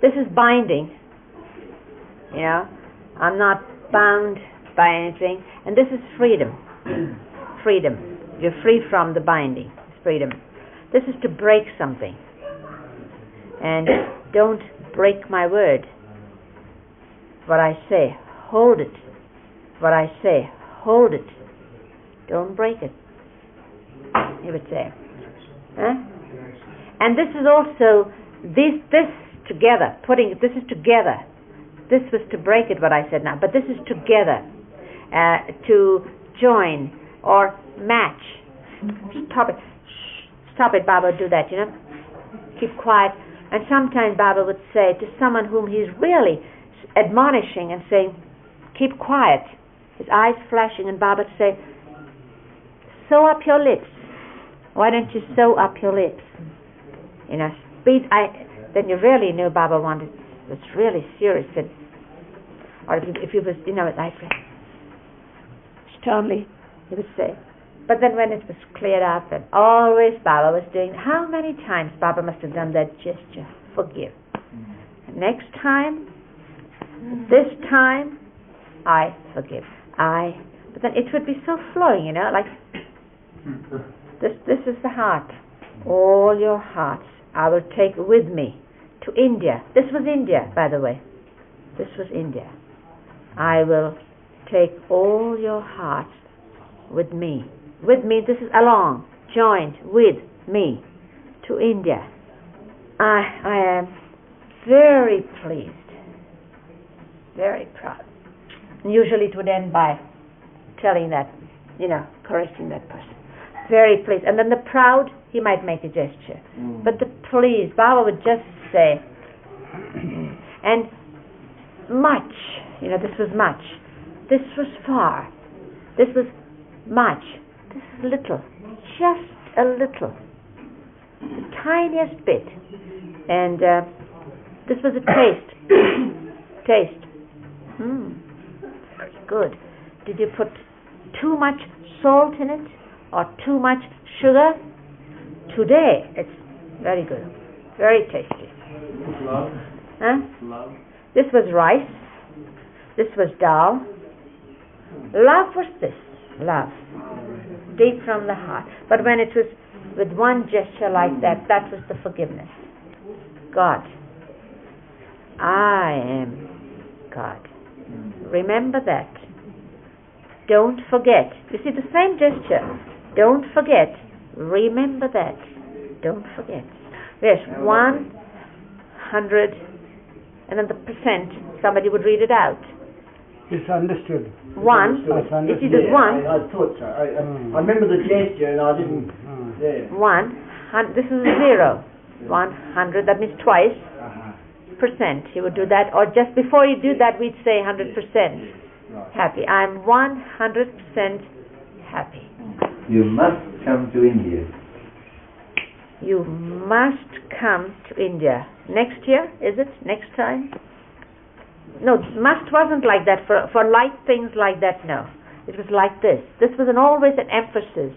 This is binding. You know, I'm not bound by anything. And this is freedom. Freedom. You're free from the binding. It's freedom. This is to break something. And don't break my word. What I say, hold it. What I say, hold it. Don't break it. He would say. Huh? And this is also this together. This is together. This was to break it, what I said now, but this is together. To join or match. Stop it. Stop it, Baba, do that, you know. Keep quiet. And sometimes Baba would say to someone whom he's really admonishing and saying, keep quiet. His eyes flashing, and Baba would say, sew up your lips. Why don't you sew up your lips? You know, then you really knew Baba was really serious. Or if he was, you know, like sternly, he would say. But then when it was cleared up, and always Baba was doing, how many times Baba must have done that gesture, forgive. Next time, this time, I forgive. But then it would be so flowing, you know, like, this is the heart. All your hearts I will take with me to India. This was India, by the way. This was India. I will take all your hearts with me. With me, this is along, joined with me to India. I am very pleased, very proud. And usually it would end by telling that, you know, caressing that person. Very pleased. And then the proud, he might make a gesture. But the pleased, Baba would just say, and much, you know, this was much. This was far. This was much. This is little. Just a little. The tiniest bit. And this was a taste. Taste. Very good. Did you put too much salt in it? Or too much sugar? Today, it's very good. Very tasty. Love. Huh? Love. This was rice. This was dal. Love was this. Love. Deep from the heart. But when it was with one gesture like that, that was the forgiveness. God. I am God. Remember that. Don't forget. You see, the same gesture. Don't forget. Remember that. Don't forget. Yes, 100, and then the percent, somebody would read it out. It's understood. One. You see, there's one. I thought so. I remember the gesture and I didn't. Yeah. 100. This is a 0. 100. That means twice. Percent. He would do that, or just before you do that, we'd say 100%. Happy. I'm 100% happy. You must come to India. You must come to India. Next year, is it? Next time? No, must wasn't like that. For light things like that, no. It was like this. This was always an emphasis.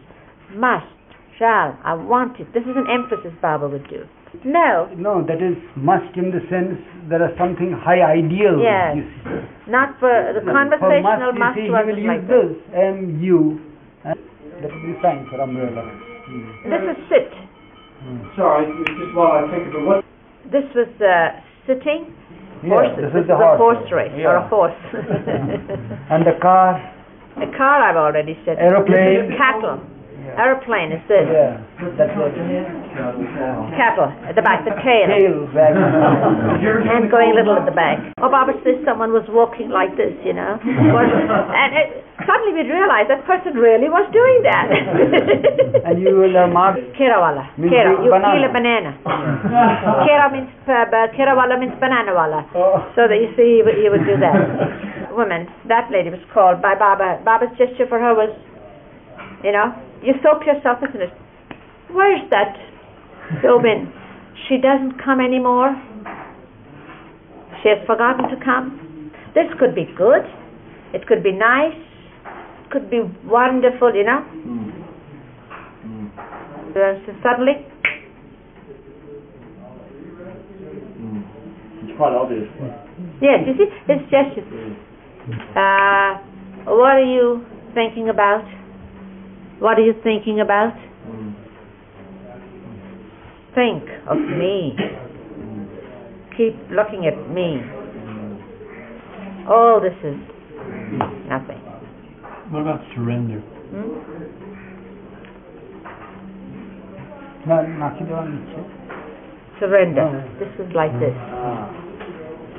Must, shall, I want it. This is an emphasis Baba would do. No. No, that is must in the sense there is something high ideal. Yes. You see. Not for the conversational must. You see, he wasn't will like use this M-U. That will be fine for umbrella. This is sit. Sorry, just while I think of it. What? This was sitting. Yeah, Horses. this is a the horse race, yeah. or a horse. And the car. A car, I've already said. Aeroplane. This is cattle. Yeah. Aeroplane is this. Yeah, that's what. Cattle at the back, the tail. Tail back. And going little at the back. Oh, Baba says someone was walking like this, you know. And suddenly we'd realize that person really was doing that. And you will mark. Kerawala. Kera. You peel a banana. Kerawala means banana wala. Oh. So that you see, you would do that. Woman, that lady was called by Baba. Baba's gesture for her was, you know, you soap yourself, isn't it? Where's that Dobin? She doesn't come anymore. She has forgotten to come. This could be good. It could be nice. It could be wonderful, you know. So suddenly, quite obvious. Yes, you see, his gestures. What are you thinking about? What are you thinking about? Think of me. Keep looking at me. All this is nothing. What about surrender? Surrender. This is like this.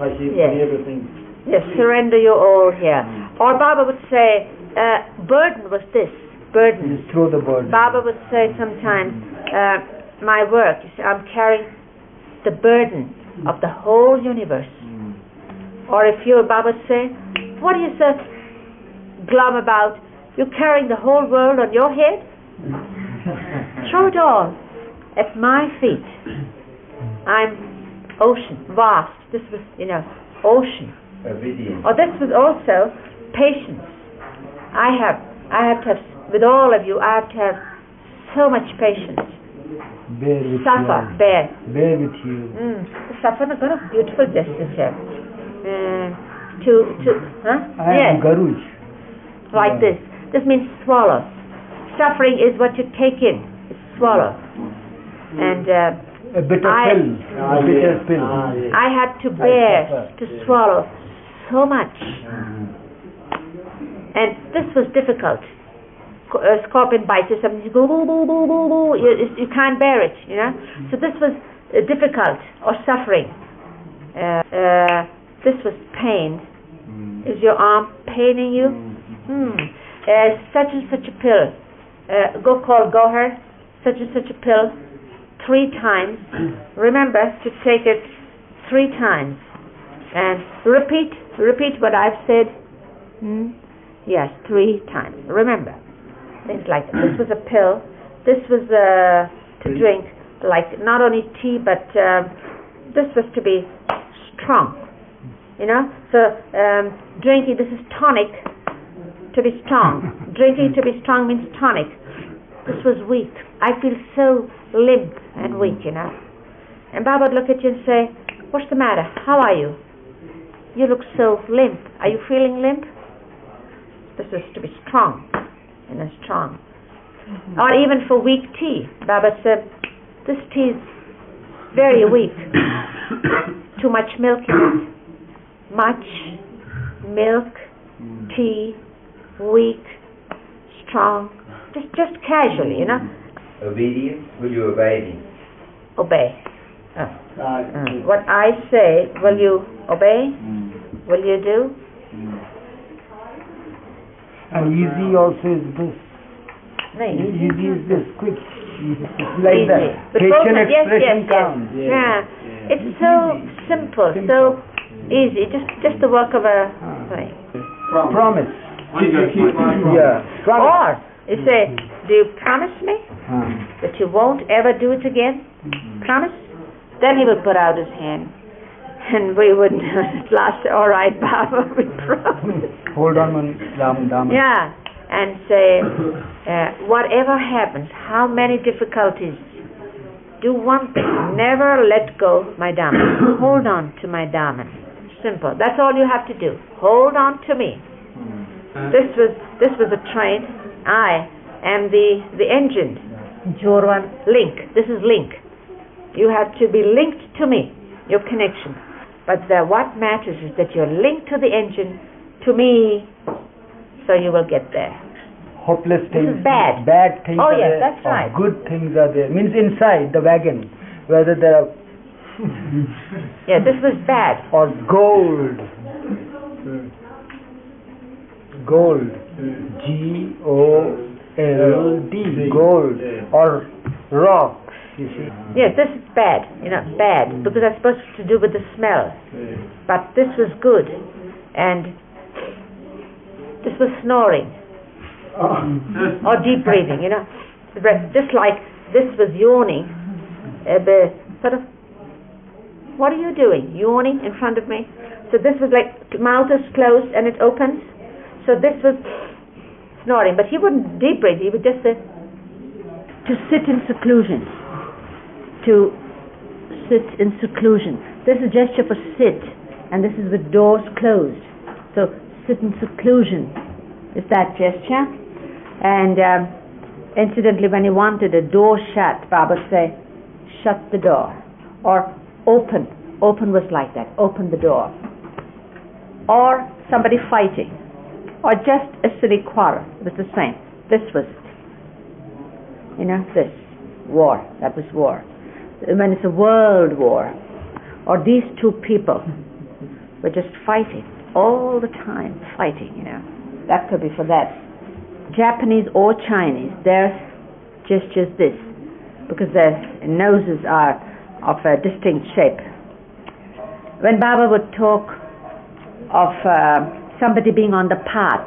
I see Yes. everything. Yes, surrender your all here. Or Baba would say, burden was this. Burden. You throw the burden. Baba would say sometimes, my work, you see, I'm carrying the burden of the whole universe. Or if you, Baba say, what are you so glum about? You're carrying the whole world on your head? Throw it all at my feet. I'm ocean, vast. This was, ocean. Obedience. Or this was also patience. I have to have, with all of you, I have to have so much patience. Bear with Suffer, you. bear. Bear with you. Suffer, not a beautiful gestures here. I Yes, am Garuj. like this. This means swallow. Suffering is what you take in. It's swallow. And A bitter pill. A bitter pill. I had to bear, to swallow so much. And this was difficult. A scorpion bites you, something, you go, boo, boo, boo, boo, boo. You can't bear it, So this was difficult, or suffering. This was pain. Is your arm paining you? Such and such a pill. Go call Gohar, such and such a pill, 3 times. Remember to take it 3 times. And repeat what I've said. Yes, 3 times. Remember. Things like that. This was a pill. This was to drink, like not only tea, but this was to be strong. So drinking, this is tonic, to be strong. Drinking to be strong means tonic. This was weak. I feel so limp and weak, And Baba would look at you and say, what's the matter? How are you? You look so limp. Are you feeling limp? This is to be strong. Strong. Or even for weak tea. Baba said, this tea is very weak. Too much milk in it. Much milk, tea, weak, strong. Just casually, Obedience, will you obey me? Obey. What I say, will you obey? Will you do? And easy also is this. No, easy. Easy is this, quick. It's like Easy. that. But Facial both expression yes. counts. It's so simple, so easy. Just the work of a thing. Promise. Promise. Yeah. Promise. Or you say, do you promise me that you won't ever do it again? Promise? Then he would put out his hand. And we would at last say, all right, Baba, we promise. Hold on one Dam. Yeah, and say, whatever happens, how many difficulties, do one thing, never let go my Dharma. Hold on to my Dharma. Simple. That's all you have to do. Hold on to me. This was a train. I am the engine. Jorwan link. This is link. You have to be linked to me, your connection. But what matters is that you're linked to the engine, to me, so you will get there. Hopeless things. This is bad. Bad things Oh, are yes, there. that's right. Or good things are there. Means inside the wagon, whether there are Yeah, this was bad. or gold. Gold. G-O-L-D. Gold. Or rock. You see. Yes, this is bad. Bad, because that's supposed to do with the smell. But this was good. And this was snoring. Or deep breathing, Just like this was yawning. The sort of, what are you doing? Yawning in front of me? So this was like, mouth is closed and it opens. So this was snoring. But he wouldn't deep breathe. He would just say, to sit in seclusion. To sit in seclusion. This is a gesture for sit, and this is with doors closed. So sit in seclusion is that gesture. And incidentally, when he wanted a door shut, Baba would say, shut the door. Or open. Open was like that. Open the door. Or somebody fighting. Or just a silly quarrel. It was the same. This was it. You know, this. War. That was war. When it's a world war. Or these two people were just fighting. All the time. Fighting, you know. That could be for that. Japanese or Chinese, their gesture is this. Because their noses are of a distinct shape. When Baba would talk of somebody being on the path,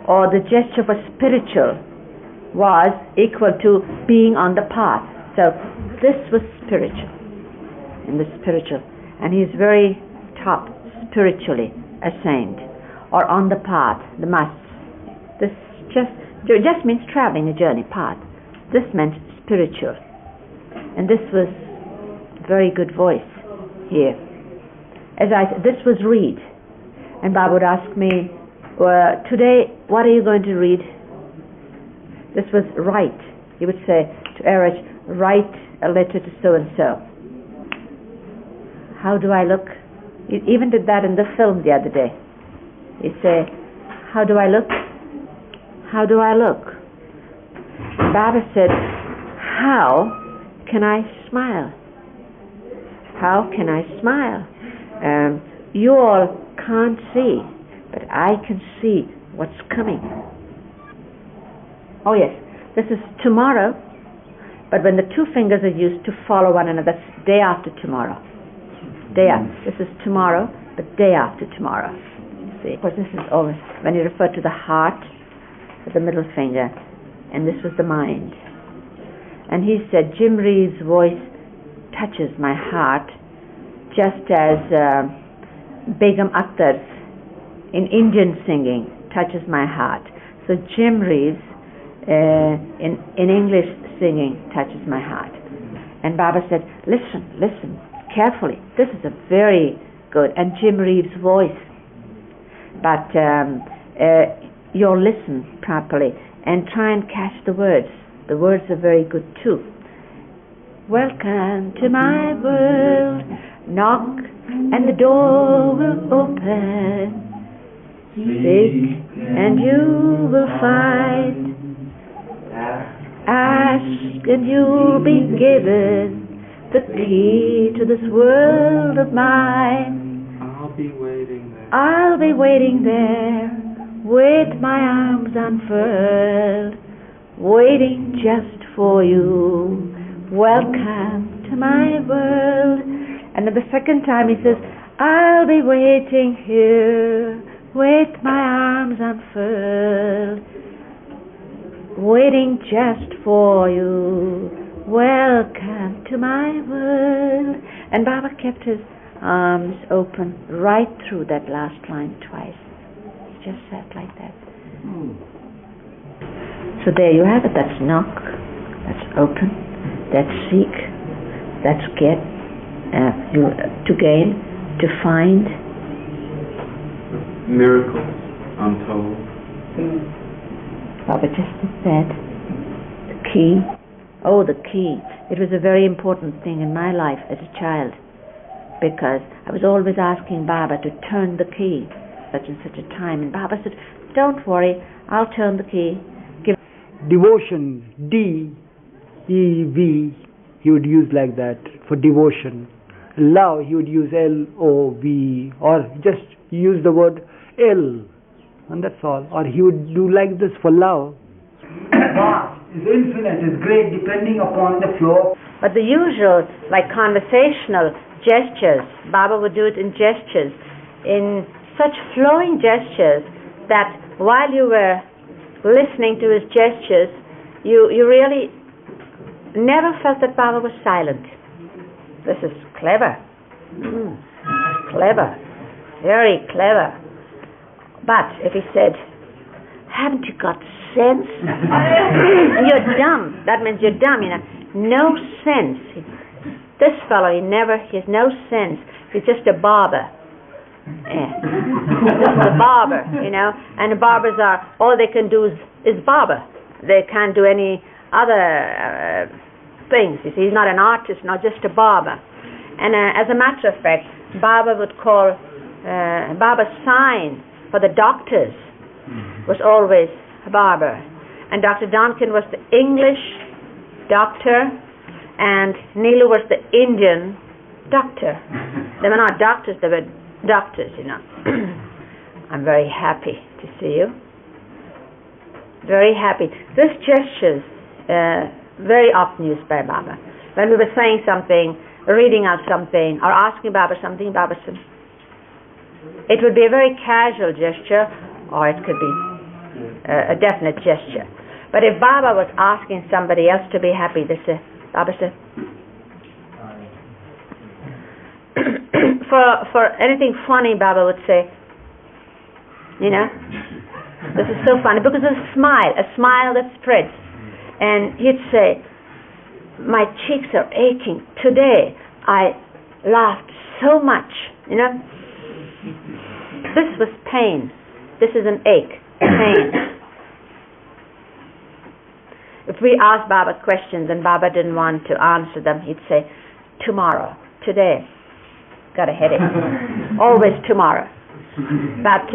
or the gesture for spiritual was equal to being on the path. So this was spiritual, in the spiritual, and he's very top spiritually a saint, or on the path, the must. This just means traveling a journey path. This meant spiritual, and this was very good voice here. As I said, this was read, and Baba would ask me, today what are you going to read? This was write. He would say to Erich, write a letter to so and so. How do I look? He even did that in the film the other day. He'd say, how do I look? How do I look? Baba said, how can I smile? How can I smile? You all can't see, but I can see what's coming. Oh yes, this is tomorrow, but when the two fingers are used to follow one another, that's day after tomorrow. This is tomorrow, but day after tomorrow. See, of course, this is always when you refer to the heart with the middle finger, and this was the mind. And he said, Jim Reeves' voice touches my heart, just as Begum Akhtar's in Indian singing touches my heart. So Jim Reeves in English singing touches my heart. And Baba said, listen carefully. This is a very good, and Jim Reeves' voice. But you'll listen properly and try and catch the words. The words are very good too. Welcome to my world. Knock and the door will open. Seek and you will find. Ask and you'll be given the key to this world of mine. I'll be waiting there. I'll be waiting there with my arms unfurled, waiting just for you. Welcome to my world. And then the second time he says, I'll be waiting here with my arms unfurled, waiting just for you. Welcome to my world. And Baba kept his arms open right through that last line twice. He just sat like that. So there you have it. That's knock, that's open, that's seek, that's get, to gain, to find. Miracles untold. Baba just said, the key. Oh, the key. It was a very important thing in my life as a child, because I was always asking Baba to turn the key such and such a time, and Baba said, don't worry, I'll turn the key. Give Devotion, D-E-V, he would use like that for devotion. Love, he would use L-O-V, or just use the word L, and that's all. Or he would do like this for love. Vast, is infinite, is great, depending upon the flow. But the usual, like conversational gestures, Baba would do it in gestures, in such flowing gestures that while you were listening to his gestures, you really never felt that Baba was silent. This is clever. Clever. Very clever. But if he said, haven't you got sense? You're dumb. That means you're dumb, you know. No sense. This fellow, he has no sense. He's just a barber. Yeah. Just a barber, and the barbers all they can do is barber. They can't do any other things. You see, he's not an artist, not just a barber. And as a matter of fact, barber's sign for the doctors was always a barber. And Dr. Donkin was the English doctor, and Neelu was the Indian doctor. They were not doctors, they were doctors, I'm very happy to see you. Very happy. This gesture's very often used by Baba. When we were saying something, reading out something, or asking Baba something, Baba said, it would be a very casual gesture, or it could be a definite gesture. But if Baba was asking somebody else to be happy, Baba said, for anything funny, Baba would say, this is so funny, because a smile that spreads. And he'd say, my cheeks are aching. Today I laughed so much, This was pain. This is an ache, pain. If we asked Baba questions and Baba didn't want to answer them, he'd say, tomorrow, today, got a headache. Always tomorrow. But,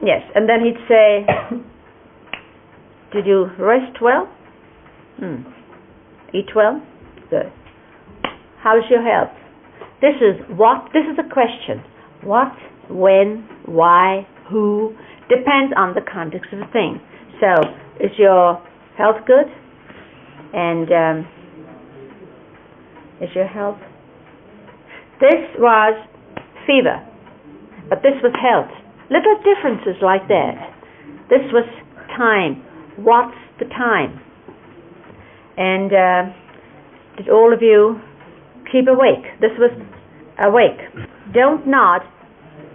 yes, and then he'd say, did you rest well? Eat well? Good. How's your health? This is a question. What, when, why, who, depends on the context of the thing. So, is your health good? And is your health? This was fever, but this was health. Little differences like that. This was time. What's the time? And did all of you keep awake? This was awake. Don't nod.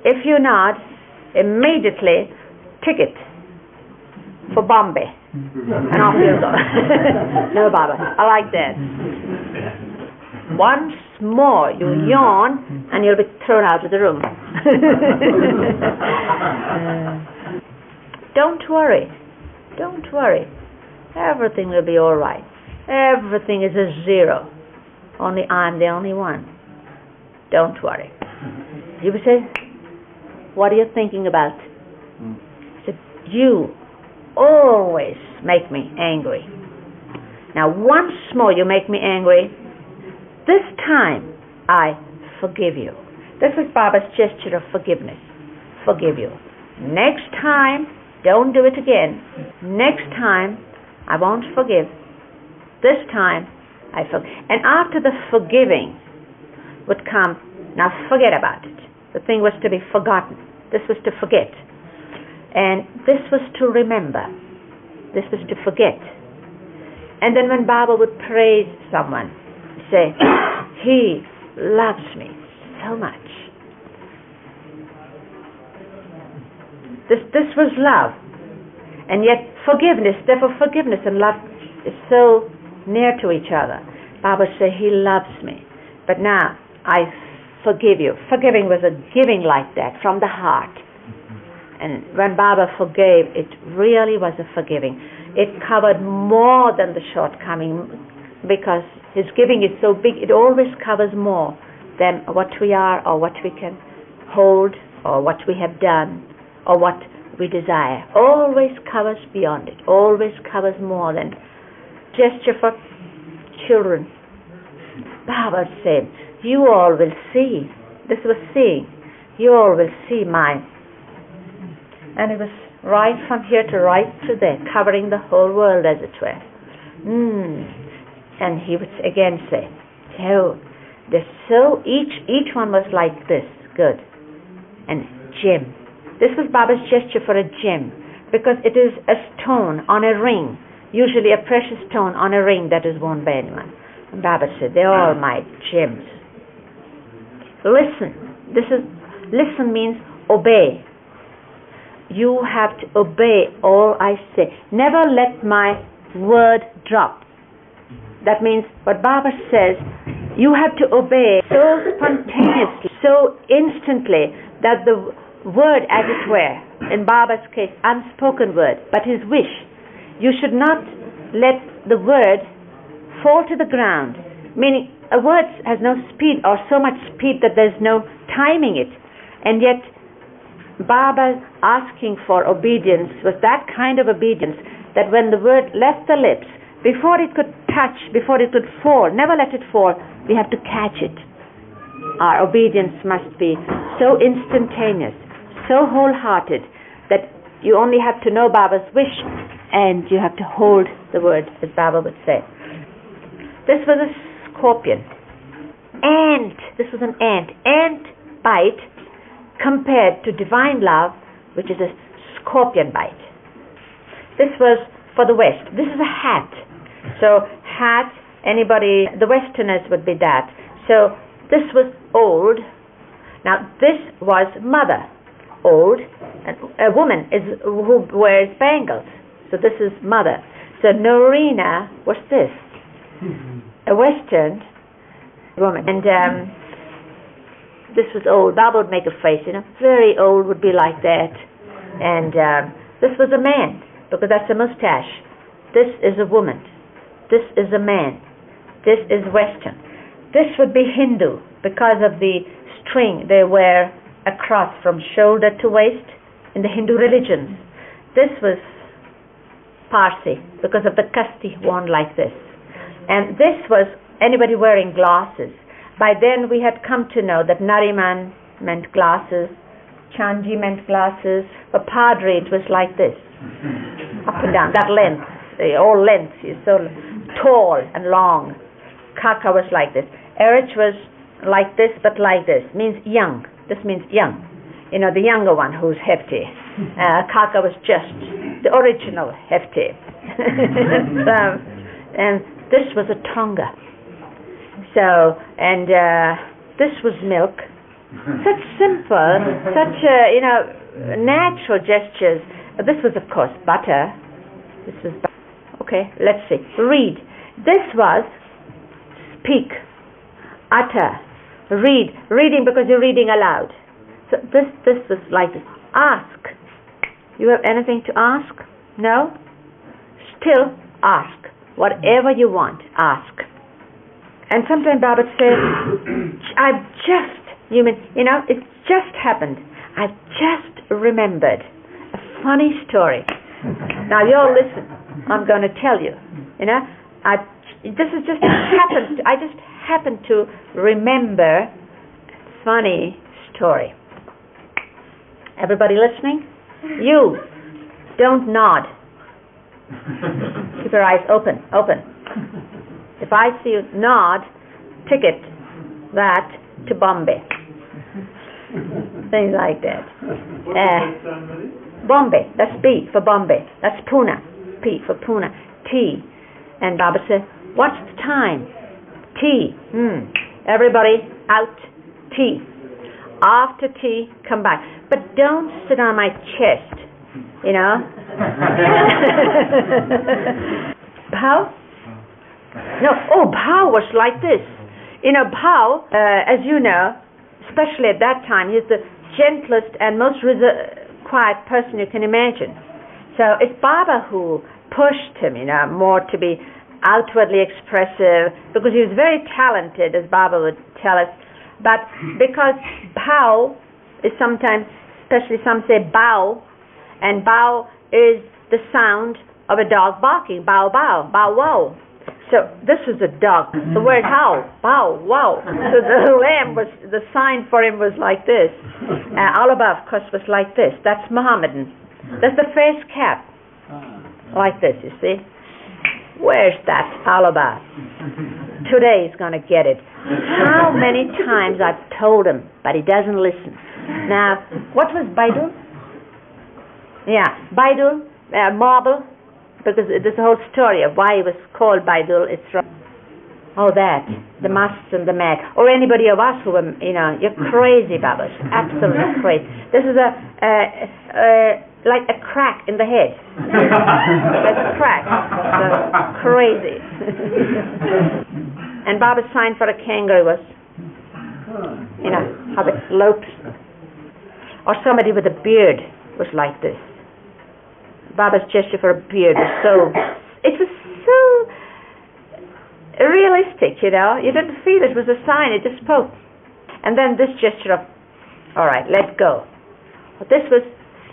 If you nod, immediately ticket for Bombay. And off you go. No, Baba, I like that. Once more you yawn and you'll be thrown out of the room. Don't worry. Don't worry. Everything will be all right. Everything is a zero. Only I'm the only one. Don't worry. You would say, what are you thinking about? I said, you always make me angry. Now once more you make me angry. This time I forgive you. This is Baba's gesture of forgiveness. Forgive you. Next time, don't do it again. Next time, I won't forgive. This time, I forgive. And after the forgiving would come, now forget about it. The thing was to be forgotten. This was to forget. And this was to remember. This was to forget. And then when Baba would praise someone, say, he loves me so much. This was love. And yet forgiveness, therefore forgiveness and love is so near to each other. Baba said, he loves me. But now, I forgive you. Forgiving was a giving like that, from the heart. And when Baba forgave, it really was a forgiving. It covered more than the shortcoming, because his giving is so big, it always covers more than what we are, or what we can hold, or what we have done, or what we desire. Always covers beyond it. Always covers more than gesture for children. Baba said, you all will see. This was seeing. You all will see mine. And it was right from here to right to there, covering the whole world, as it were. And he would again say, oh, each one was like this. Good. And gem. This was Baba's gesture for a gem, because it is a stone on a ring, usually a precious stone on a ring that is worn by anyone. And Baba said, they're all my gems. Listen. Listen means obey. You have to obey all I say. Never let my word drop. That means what Baba says, you have to obey so spontaneously, so instantly, that the word, as it were, in Baba's case, unspoken word, but his wish, you should not let the word fall to the ground. Meaning, a word has no speed, or so much speed that there's no timing it. And yet, Baba asking for obedience was that kind of obedience that when the word left the lips, before it could touch, before it could fall, never let it fall, we have to catch it. Our obedience must be so instantaneous, so wholehearted, that you only have to know Baba's wish and you have to hold the word, as Baba would say. This was a scorpion. Ant. This was an ant. Ant bite compared to divine love, which is a scorpion bite. This was for the West. This is a hat. So hat, anybody, the Westerners would be that. So this was old. Now this was mother, old, and a woman is who wears bangles. So this is mother. So Norina was this, a Western woman, and this was old. Baba would make a face, very old would be like that, and this was a man, because that's a mustache. This is a woman. This is a man. This is Western. This would be Hindu because of the string they wear across from shoulder to waist in the Hindu religions. This was Parsi because of the kasti worn like this. And this was anybody wearing glasses. By then we had come to know that Nariman meant glasses, Chanji meant glasses, but Padre it was like this, up and down, that length, all length, so tall and long. Kaka was like this. Erich was like this, but like this, means young. This means young. The younger one who's hefty. Kaka was just the original hefty. And this was a Tonga. So, and this was milk. Such simple, such natural gestures. This was, of course, butter. This was butter. Okay, let's see. Read. This was speak, utter, read. Reading because you're reading aloud. So this was like this. Ask. You have anything to ask? No? Still ask. Whatever you want, ask. And sometimes Baba says, I've just, it just happened. I've just remembered a funny story. Now you all listen. I'm going to tell you. This is just happened. I just happened to remember a funny story. Everybody listening? You don't nod. Keep your eyes open. If I see you nod, ticket that to Bombay. Things like that. Bombay, that's B for Bombay. That's Pune, P for Pune. T. And Baba said, what's the time? Tea. Everybody out. Tea. After tea, come back. But don't sit on my chest, Bhau? No, Bhau was like this. Bhau, as you know, especially at that time, he's the gentlest and most quiet person you can imagine. So it's Baba who pushed him, more to be outwardly expressive, because he was very talented, as Baba would tell us. But because Bhau is sometimes, especially some say bow, and bow is the sound of a dog barking, bow, bow, bow, wow. So this is a dog. The word how, bow, wow. So the lamb was, the sign for him was like this. Alaba, of course, was like this. That's Mohammedan. That's the face cap. Like this, you see. Where's that Alaba? Today he's going to get it. How many times I've told him, but he doesn't listen. Now, what was Baidul? Yeah, Baidul, marble, because there's a whole story of why he was called Baidul. It's from, that, the musts and the mag, or anybody of us who, you're crazy, Babas, absolutely crazy. This is like a crack in the head. There's a crack. So crazy. And Baba's sign for a kangaroo was, you know, how it lopes. Or somebody with a beard was like this. Baba's gesture for a beard was it was so realistic, you know. You didn't feel it was a sign, it just spoke. And then this gesture of, all right, let go. But this was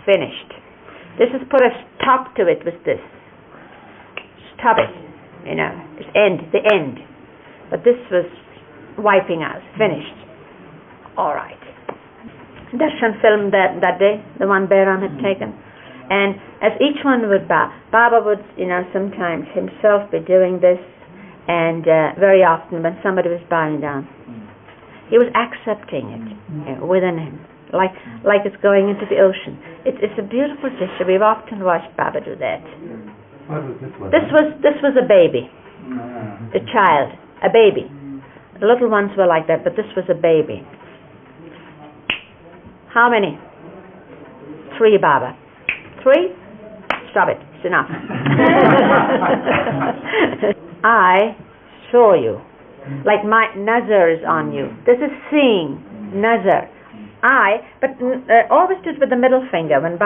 finished. This is put a stop to it with this. Stop it, you know, it's the end. But this was wiping out, finished. All right. Darshan filmed that day, the one Behram had taken. And as each one would bow, Baba would, you know, sometimes himself be doing this, and very often when somebody was bowing down, he was accepting it, you know, within him, like it's going into the ocean. It's a beautiful gesture. We've often watched Baba do that. What was this one? This was a baby, a child, a baby. The little ones were like that, but this was a baby. How many? 3, Baba. 3? Stop it. It's enough. I saw you. Like my nazar is on you. This is seeing, nazar. But always do it with the middle finger and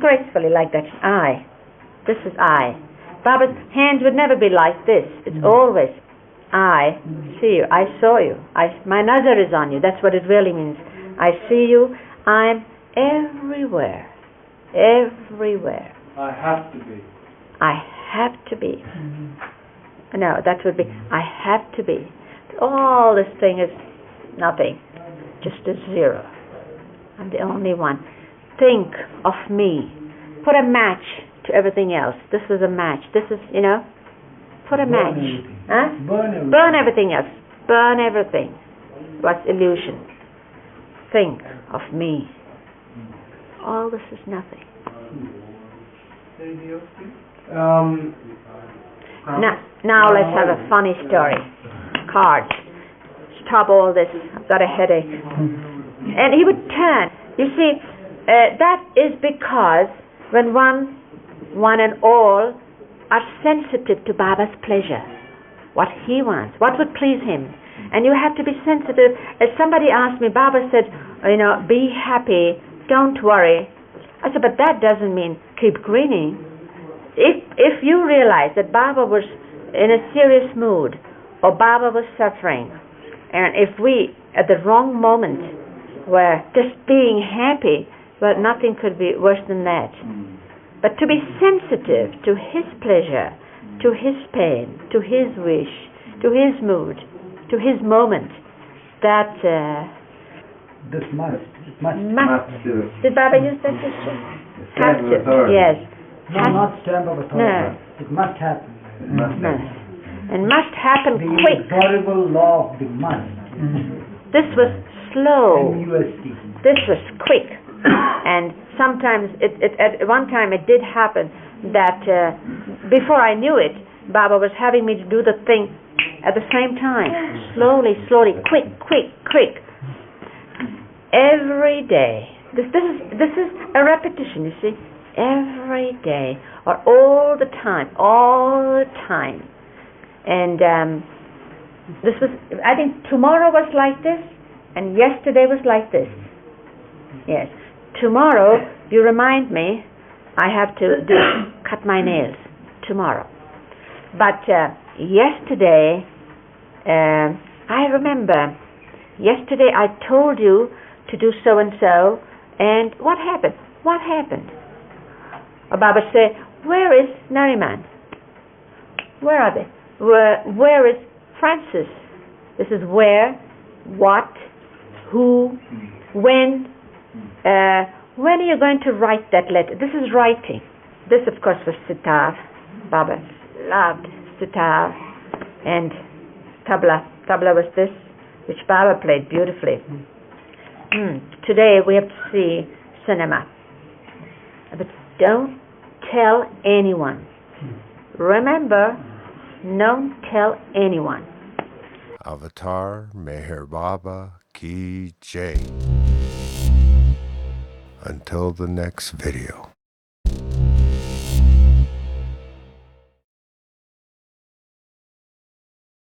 gracefully like that. I. This is I. Baba's hands would never be like this. It's always I see you. I saw you. My nazar is on you. That's what it really means. I see you. I'm everywhere. Everywhere. I have to be. I have to be. No, that would be I have to be. All this thing is nothing. Just a zero. I'm the only one. Think of me. Put a match to everything else. This is a match. This is, you know, put a match. Everything. Huh? Burn everything else. Burn everything. What's illusion? Think of me. All this is nothing. Now let's have a funny story. Cards. Stop all this. I've got a headache. And he would turn. You see, that is because when one and all are sensitive to Baba's pleasure, what he wants, what would please him. And you have to be sensitive. As somebody asked me, Baba said, you know, be happy, don't worry. I said, but that doesn't mean keep grinning. If you realize that Baba was in a serious mood, or Baba was suffering, and if we, at the wrong moment, were just being happy, well, nothing could be worse than that. But to be sensitive to his pleasure, to his pain, to his wish, to his mood, to his moment, that This must. Did Baba use that gesture? Stamp of authority. Yes. No, not stamp of authority. No. It must happen. It must Must. And must happen The quick. inexorable law of the must. This was slow. MUST. This was quick. And sometimes, at one time it did happen that before I knew it, Baba was having me to do the thing at the same time. Slowly, quick. Every day. This is a repetition, you see. Every day. Or all the time. And this was, I think tomorrow was like this, and yesterday was like this. Yes. Tomorrow, you remind me, I have to cut my nails tomorrow. But yesterday, I remember, yesterday I told you to do so and so, and what happened? Baba say, where is Nariman? Where are they? Where is Francis? This is where, what, who, when. When are you going to write that letter? This is writing. This, of course, was sitar. Baba loved sitar. And tabla. Tabla was this, which Baba played beautifully. Today we have to see cinema. But don't tell anyone. Remember, don't tell anyone. Avatar Meher Baba Ki Jai. Until the next video.